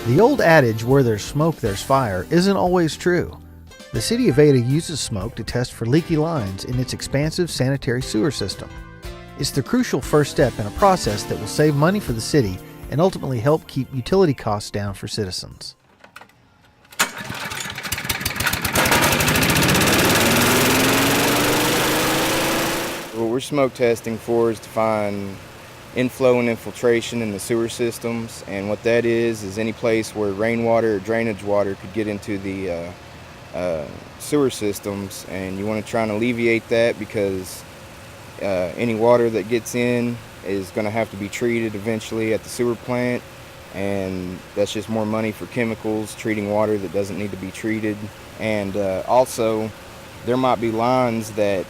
The old adage, where there's smoke, there's fire, isn't always true. The city of Ada uses smoke to test for leaky lines in its expansive sanitary sewer system. It's the crucial first step in a process that will save money for the city and ultimately help keep utility costs down for citizens. What we're smoke testing for is to find inflow and infiltration in the sewer systems, and what that is any place where rainwater or drainage water could get into the sewer systems, and you want to try and alleviate that because any water that gets in is going to have to be treated eventually at the sewer plant, and that's just more money for chemicals, treating water that doesn't need to be treated. And also, there might be lines that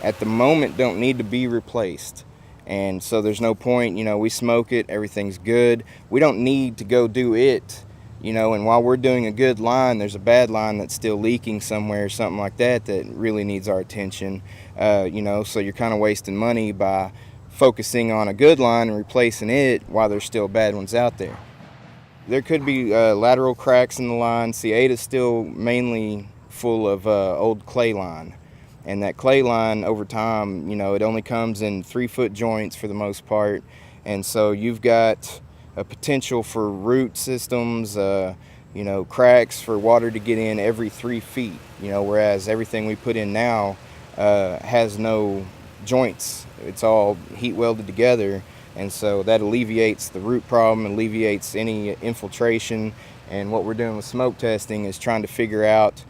at the moment don't need to be replaced. And so there's no point, we smoke it, everything's good. We don't need to go do it, and while we're doing a good line, there's a bad line that's still leaking somewhere or something like that really needs our attention. So you're kind of wasting money by focusing on a good line and replacing it while there's still bad ones out there. There could be lateral cracks in the line. See, Ada's still mainly full of old clay line. And that clay line over time, it only comes in 3-foot joints for the most part. And so you've got a potential for root systems, cracks for water to get in every 3 feet, whereas everything we put in now has no joints. It's all heat welded together. And so that alleviates the root problem, alleviates any infiltration. And what we're doing with smoke testing is trying to figure out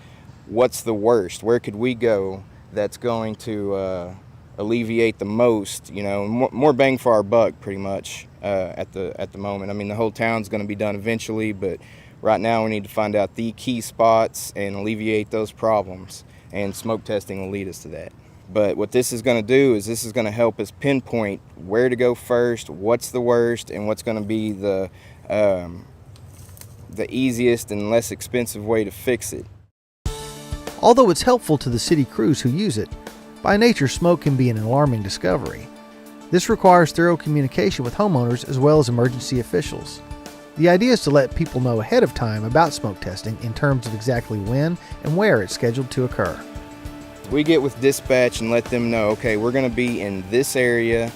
what's the worst, where could we go that's going to alleviate the most, more bang for our buck pretty much at the moment. I mean, the whole town's going to be done eventually, but right now we need to find out the key spots and alleviate those problems, and smoke testing will lead us to that. But what this is going to do is this is going to help us pinpoint where to go first, what's the worst, and what's going to be the easiest and less expensive way to fix it. Although it's helpful to the city crews who use it, by nature smoke can be an alarming discovery. This requires thorough communication with homeowners as well as emergency officials. The idea is to let people know ahead of time about smoke testing in terms of exactly when and where it's scheduled to occur. We get with dispatch and let them know, okay, we're going to be in this area,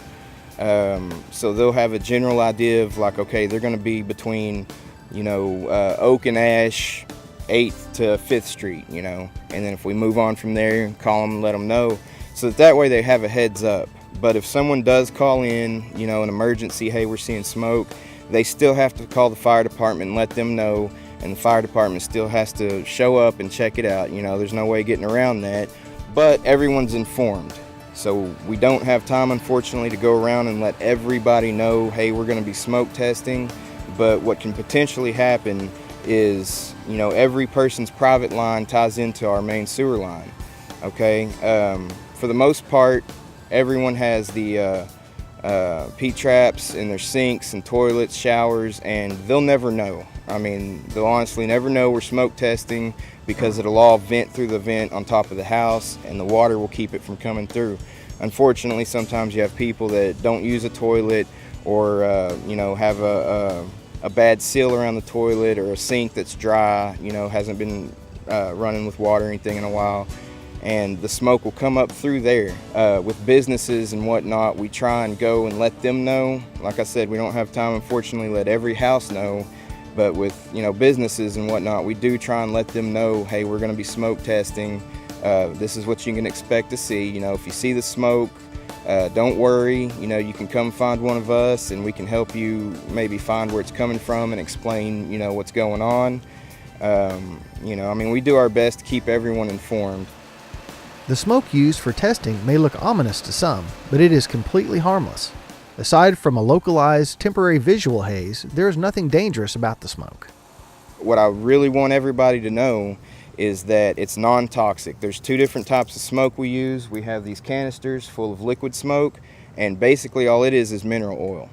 so they'll have a general idea of like, okay, they're going to be between, Oak and Ash, 8th to 5th Street, and then if we move on from there, call them and let them know, so that way they have a heads up. But if someone does call in, an emergency, hey, we're seeing smoke, they still have to call the fire department and let them know, and the fire department still has to show up and check it out. There's no way getting around that, but everyone's informed. So we don't have time, unfortunately, to go around and let everybody know, hey, we're going to be smoke testing. But what can potentially happen is, every person's private line ties into our main sewer line, okay? For the most part, everyone has the P-traps in their sinks and toilets, showers, and they'll never know. I mean, they'll honestly never know we're smoke testing because it'll all vent through the vent on top of the house, and the water will keep it from coming through. Unfortunately, sometimes you have people that don't use a toilet or, have a bad seal around the toilet, or a sink that's dry, hasn't been running with water or anything in a while, and the smoke will come up through there. With businesses and whatnot, we try and go and let them know. Like I said, we don't have time, unfortunately, to let every house know, but with businesses and whatnot, we do try and let them know, hey, we're going to be smoke testing. This is what you can expect to see. If you see the smoke, don't worry, you can come find one of us and we can help you maybe find where it's coming from and explain, what's going on. We do our best to keep everyone informed. The smoke used for testing may look ominous to some, but it is completely harmless. Aside from a localized temporary visual haze, there is nothing dangerous about the smoke. What I really want everybody to know is that it's non-toxic. There's 2 different types of smoke we use. We have these canisters full of liquid smoke, and basically all it is mineral oil.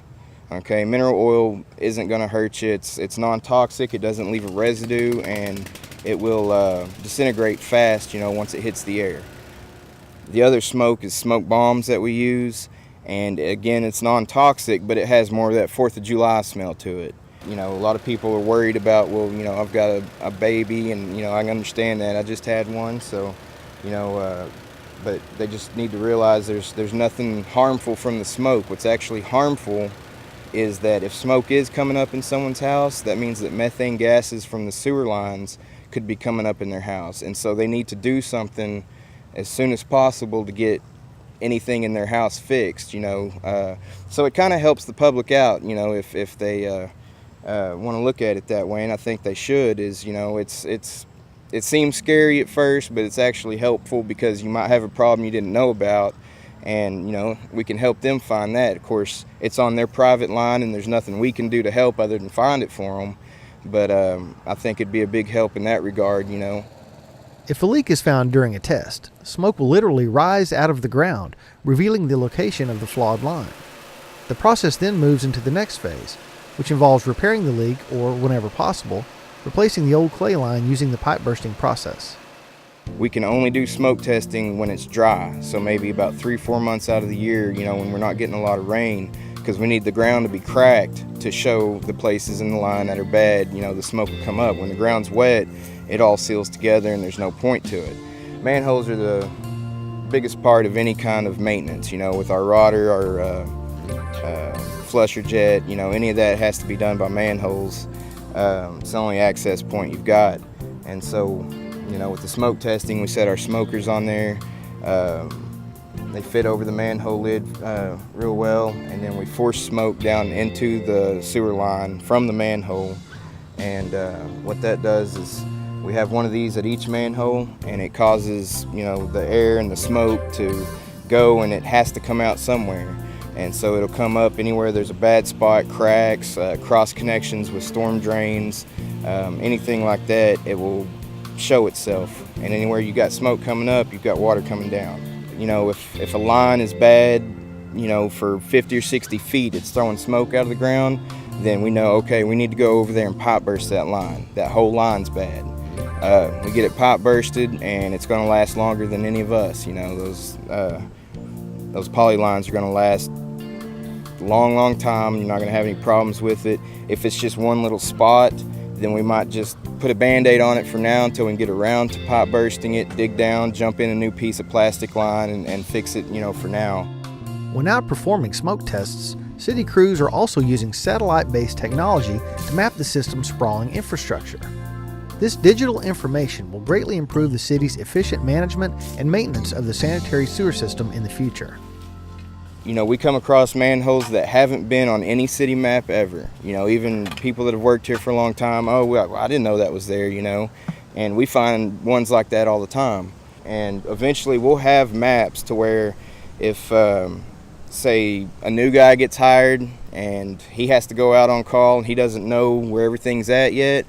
Okay, mineral oil isn't going to hurt you. It's non-toxic. It doesn't leave a residue, and it will disintegrate fast, once it hits the air. The other smoke is smoke bombs that we use, and again, it's non-toxic, but it has more of that 4th of July smell to it. a lot of people are worried about, well, I've got a baby, and, I can understand that. I just had one, so, but they just need to realize there's nothing harmful from the smoke. What's actually harmful is that if smoke is coming up in someone's house, that means that methane gases from the sewer lines could be coming up in their house. And so they need to do something as soon as possible to get anything in their house fixed, So it kind of helps the public out, if they want to look at it that way, and I think they should, is, it seems scary at first, but it's actually helpful because you might have a problem you didn't know about, and, we can help them find that. Of course, it's on their private line, and there's nothing we can do to help other than find it for them, but I think it'd be a big help in that regard, If a leak is found during a test, smoke will literally rise out of the ground, revealing the location of the flawed line. The process then moves into the next phase, which involves repairing the leak or, whenever possible, replacing the old clay line using the pipe bursting process. We can only do smoke testing when it's dry, so maybe about 3-4 months out of the year, when we're not getting a lot of rain, because we need the ground to be cracked to show the places in the line that are bad, the smoke will come up. When the ground's wet, it all seals together and there's no point to it. Manholes are the biggest part of any kind of maintenance, with our rotter, our flusher jet, any of that has to be done by manholes. It's the only access point you've got. And so, with the smoke testing, we set our smokers on there. They fit over the manhole lid real well, and then we force smoke down into the sewer line from the manhole. And what that does is we have one of these at each manhole, and it causes, the air and the smoke to go, and it has to come out somewhere. And so it'll come up anywhere there's a bad spot, cracks, cross connections with storm drains, anything like that, it will show itself. And anywhere you got smoke coming up, you've got water coming down. If a line is bad, for 50 or 60 feet, it's throwing smoke out of the ground, then we know, okay, we need to go over there and pipe burst that line. That whole line's bad. We get it pipe bursted, and it's going to last longer than any of us. Those poly lines are going to last a long, long time. You're not going to have any problems with it. If it's just one little spot, then we might just put a Band-Aid on it for now until we can get around to pipe bursting it, dig down, jump in a new piece of plastic line, and fix it, for now. When out performing smoke tests, city crews are also using satellite-based technology to map the system's sprawling infrastructure. This digital information will greatly improve the city's efficient management and maintenance of the sanitary sewer system in the future. We come across manholes that haven't been on any city map ever. Even people that have worked here for a long time, oh, well, I didn't know that was there, And we find ones like that all the time. And eventually we'll have maps to where if, say, a new guy gets hired and he has to go out on call and he doesn't know where everything's at yet,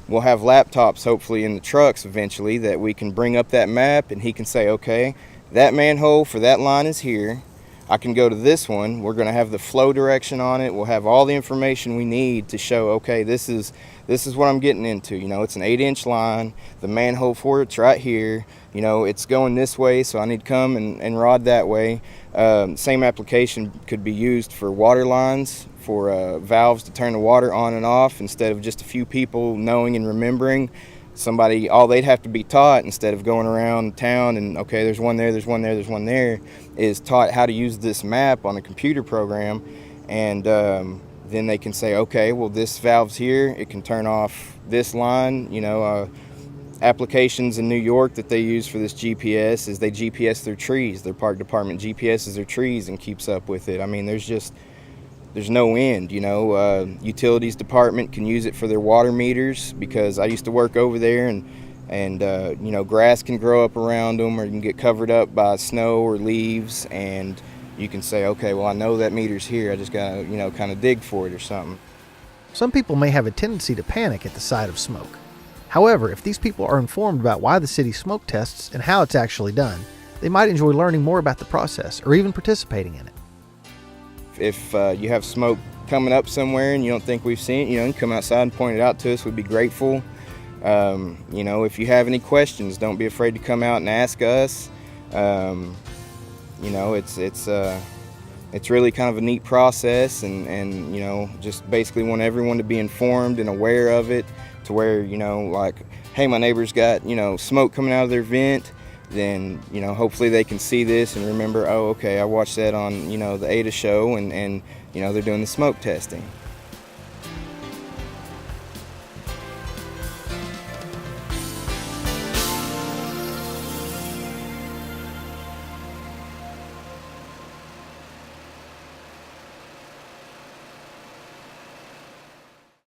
we'll have laptops hopefully in the trucks eventually that we can bring up that map, and he can say, okay, that manhole for that line is here. I can go to this one. We're going to have the flow direction on it. We'll have all the information we need to show, okay, this is what I'm getting into. It's an 8-inch line. The manhole for it's right here. It's going this way, so I need to come and rod that way. Same application could be used for water lines, for valves to turn the water on and off instead of just a few people knowing and remembering. All they'd have to be taught, instead of going around town and, okay, there's one there, there's one there, there's one there, is taught how to use this map on a computer program, and then they can say, okay, well, this valve's here, it can turn off this line. Applications in New York that they use for this GPS is they GPS their trees. Their park department GPSs their trees and keeps up with it. I mean, there's no end, Utilities department can use it for their water meters, because I used to work over there, and grass can grow up around them, or you can get covered up by snow or leaves, and you can say, okay, well, I know that meter's here, I just gotta, kind of dig for it or something. Some people may have a tendency to panic at the sight of smoke. However, if these people are informed about why the city smoke tests and how it's actually done, they might enjoy learning more about the process or even participating in it. If you have smoke coming up somewhere and you don't think we've seen it, you can come outside and point it out to us. We'd be grateful. If you have any questions, don't be afraid to come out and ask us. It's It's really kind of a neat process, and you know, just basically want everyone to be informed and aware of it, to where, you know, like, hey, my neighbor's got, you know, smoke coming out of their vent, then, you know, hopefully they can see this and remember, oh, okay, I watched that on, you know, the Ada show, and you know, they're doing the smoke testing.